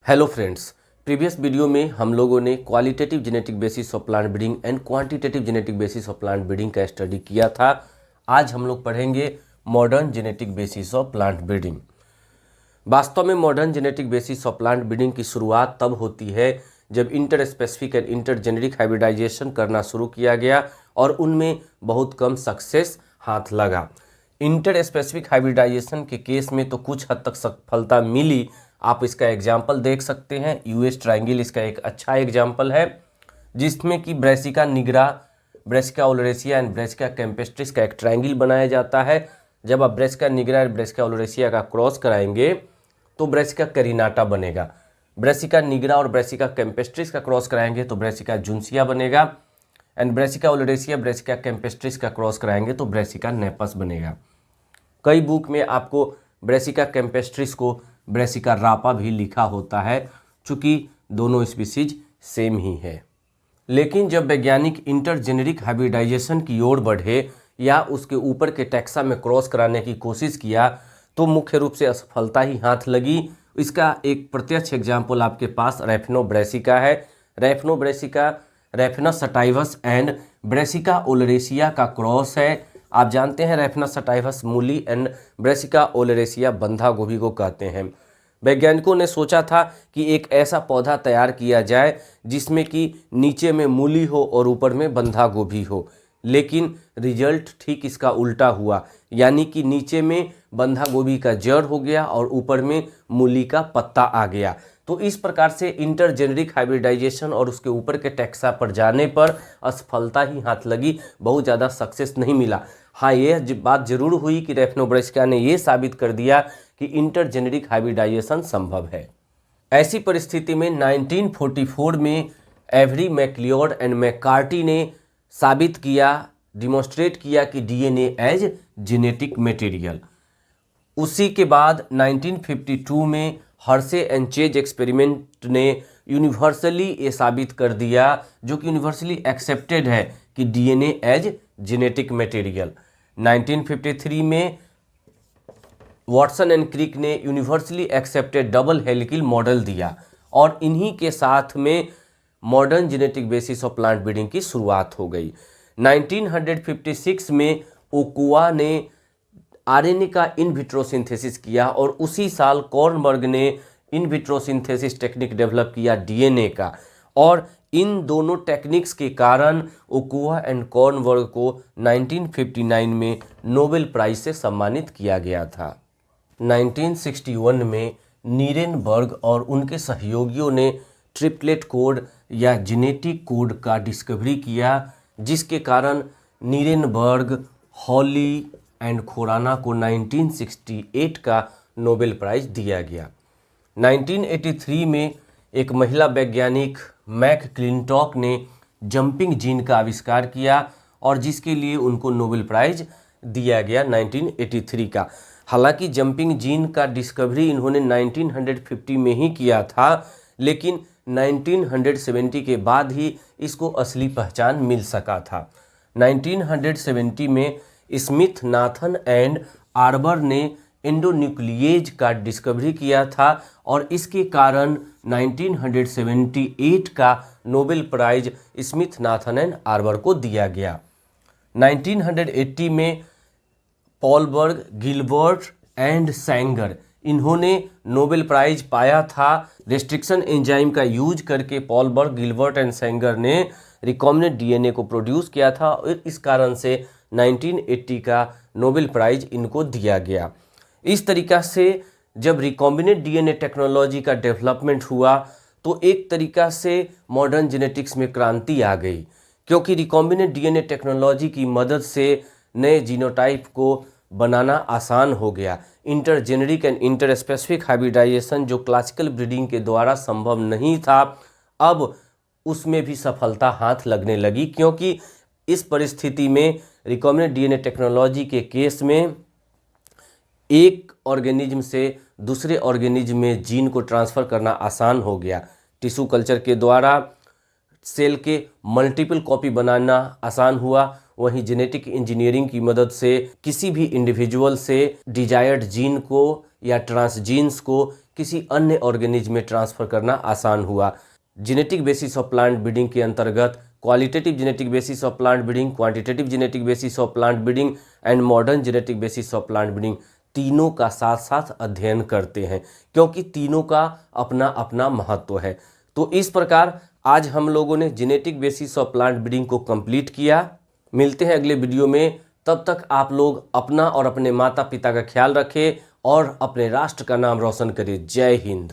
Hello friends, previous video में हम लोगों ने qualitative genetic basis of plant breeding and quantitative genetic basis of plant breeding का study किया था। आज हम लोग पढ़ेंगे modern genetic basis of plant breeding. वास्तव में modern genetic basis of plant breeding की शुरुआत तब होती है जब interspecific and intergeneric hybridisation करना शुरू किया गया और उनमें बहुत कम सक्सेस हाथ लगा। इंटर स्पेसिफिक हाइब्रिडाइजेशन के केस में तो कुछ हद तक सफलता मिली। आप इसका एग्जाम्पल देख सकते हैं, यूएस ट्रायंगल इसका एक अच्छा एग्जाम्पल है, जिसमें कि Brassica nigra, Brassica ओलरेसिया and Brassica campestris का एक ट्रायंगल बनाया जाता है। जब आप ब्रेसिका निग्रा और ब्रेसिका ओलरेसिया का क्रॉस कराएंगे तो ब्रेसिका कैरिनाटा बनेगा। ब्रेसिका निग्रा और ब्रेसिका कैम्पेस्ट्रिस का क्रॉस कराएंगे तो ब्रेसिका जुन्सिया बनेगा एंड ब्रेसिका ओलरेसिया ब्रेसिका कैम्पेस्ट्रिस का क्रॉस कराएंगे तो ब्रेसिका नेपस बनेगा। कई बुक में आपको ब्रेसिका कैम्पेस्ट्रिस को ब्रेसिका रापा भी लिखा होता है, चूँकि दोनों स्पीसीज सेम ही है। लेकिन जब वैज्ञानिक इंटरजेनेरिक हाइब्रिडाइजेशन की ओर बढ़े या उसके ऊपर के टैक्सा में क्रॉस कराने की कोशिश किया तो मुख्य रूप से असफलता ही हाथ लगी। इसका एक प्रत्यक्ष एग्जाम्पल आपके पास रैफिनो ब्रेसिका है। Raphanobrassica Raphanus sativus and Brassica oleracea का क्रॉस है। आप जानते हैं रैफिनस सटाइवस मूली एंड ब्रेसिका ओलरेसिया बंधा गोभी को कहते हैं। वैज्ञानिकों ने सोचा था कि एक ऐसा पौधा तैयार किया जाए जिसमें कि नीचे में मूली हो और ऊपर में बंधा गोभी हो, लेकिन रिजल्ट ठीक इसका उल्टा हुआ, यानी कि नीचे में बंधा गोभी का जड़ हो गया और ऊपर में मूली का पत्ता आ गया। तो इस प्रकार से इंटरजेनेरिक हाइब्रिडाइजेशन और उसके ऊपर के टैक्सा पर जाने पर असफलता ही हाथ लगी, बहुत ज़्यादा सक्सेस नहीं मिला। हाँ, ये बात जरूर हुई कि रैफिनो ब्रेसिका ने ये साबित कर दिया कि इंटरजेनेरिक हाइब्रिडाइजेशन संभव है। ऐसी परिस्थिति में 1944 में एवरी मैक्लियोड एंड मैककार्टी ने साबित किया, डिमॉन्स्ट्रेट किया कि डीएनए एज जेनेटिक मटेरियल। उसी के बाद 1952 में हर्शे एंड चेज एक्सपेरिमेंट ने यूनिवर्सली ये साबित कर दिया, जो कि यूनिवर्सली एक्सेप्टेड है, कि डीएनए एज जेनेटिक मटेरियल। 1953 में वॉटसन एंड क्रिक ने universally accepted double helical model दिया और इन्हीं के साथ में modern genetic basis of plant breeding की शुरुआत हो गई। 1956 में ओकुआ ने आरएनए का इन विट्रो सिंथेसिस किया और उसी साल कॉर्नबर्ग ने in vitro synthesis technique develop किया डीएनए का, और इन दोनों टेक्निक्स के कारण ओकुआ एंड कॉर्नबर्ग को 1959 में नोबेल प्राइज से सम्मानित किया गया था। 1961 में नीरेनबर्ग और उनके सहयोगियों ने ट्रिपलेट कोड या जेनेटिक कोड का डिस्कवरी किया, जिसके कारण नीरेनबर्ग, हॉली एंड खोराना को 1968 का नोबेल प्राइज दिया गया। 1983 में एक महिला वैज्ञानिक मैकक्लिंटॉक ने जंपिंग जीन का आविष्कार किया और जिसके लिए उनको नोबेल प्राइज दिया गया 1983 का। हालांकि जंपिंग जीन का डिस्कवरी इन्होंने 1950 में ही किया था, लेकिन 1970 के बाद ही इसको असली पहचान मिल सका था। 1970 में स्मिथ, नाथन एंड आर्बर ने एंडोन्यूक्लिएज का डिस्कवरी किया था और इसके कारण 1978 का Nobel prize Smith, Nathan and Arber को दिया गया। 1980 में पॉलबर्ग, गिलबर्ट एंड सैंगर, इन्होंने नोबेल प्राइज पाया था। रेस्ट्रिक्शन एंजाइम का यूज करके पॉलबर्ग, गिलबर्ट एंड सैंगर ने रिकॉम्बिनेंट डीएनए को प्रोड्यूस किया था और इस कारण से 1980 का नोबेल प्राइज इनको दिया गया। इस तरीका से जब रिकॉम्बिनेंट डीएनए टेक्नोलॉजी का डेवलपमेंट हुआ तो एक तरीका से मॉडर्न जेनेटिक्स में क्रांति आ गई, क्योंकि रिकॉम्बिनेंट डीएनए टेक्नोलॉजी की मदद से नए जीनोटाइप को बनाना आसान हो गया। इंटरजेनेरिक एंड इंटर स्पेसिफिक हाइब्रिडाइजेशन जो क्लासिकल ब्रीडिंग के द्वारा संभव नहीं था, अब उसमें भी सफलता हाथ लगने लगी, क्योंकि इस परिस्थिति में रिकॉम्बिनेंट डीएनए टेक्नोलॉजी के केस में एक ऑर्गेनिज्म से दूसरे ऑर्गेनिज्म में जीन को ट्रांसफ़र करना आसान हो गया। टिश्यू कल्चर के द्वारा सेल के मल्टीपल कॉपी बनाना आसान हुआ। वहीं जेनेटिक इंजीनियरिंग की मदद से किसी भी इंडिविजुअल से डिजायर्ड जीन को या ट्रांसजीन्स को किसी अन्य ऑर्गेनिज्म में ट्रांसफर करना आसान हुआ। Genetic basis of plant breeding के अंतर्गत qualitative genetic basis of plant breeding, quantitative genetic basis of plant breeding and modern genetic basis of plant breeding तीनों का साथ साथ अध्ययन करते हैं, क्योंकि तीनों का अपना अपना महत्व है। तो इस प्रकार आज हम लोगों ने genetic basis of plant breeding को कंप्लीट किया। मिलते हैं अगले वीडियो में, तब तक आप लोग अपना और अपने माता पिता का ख्याल रखें और अपने राष्ट्र का नाम रोशन करें। जय हिंद।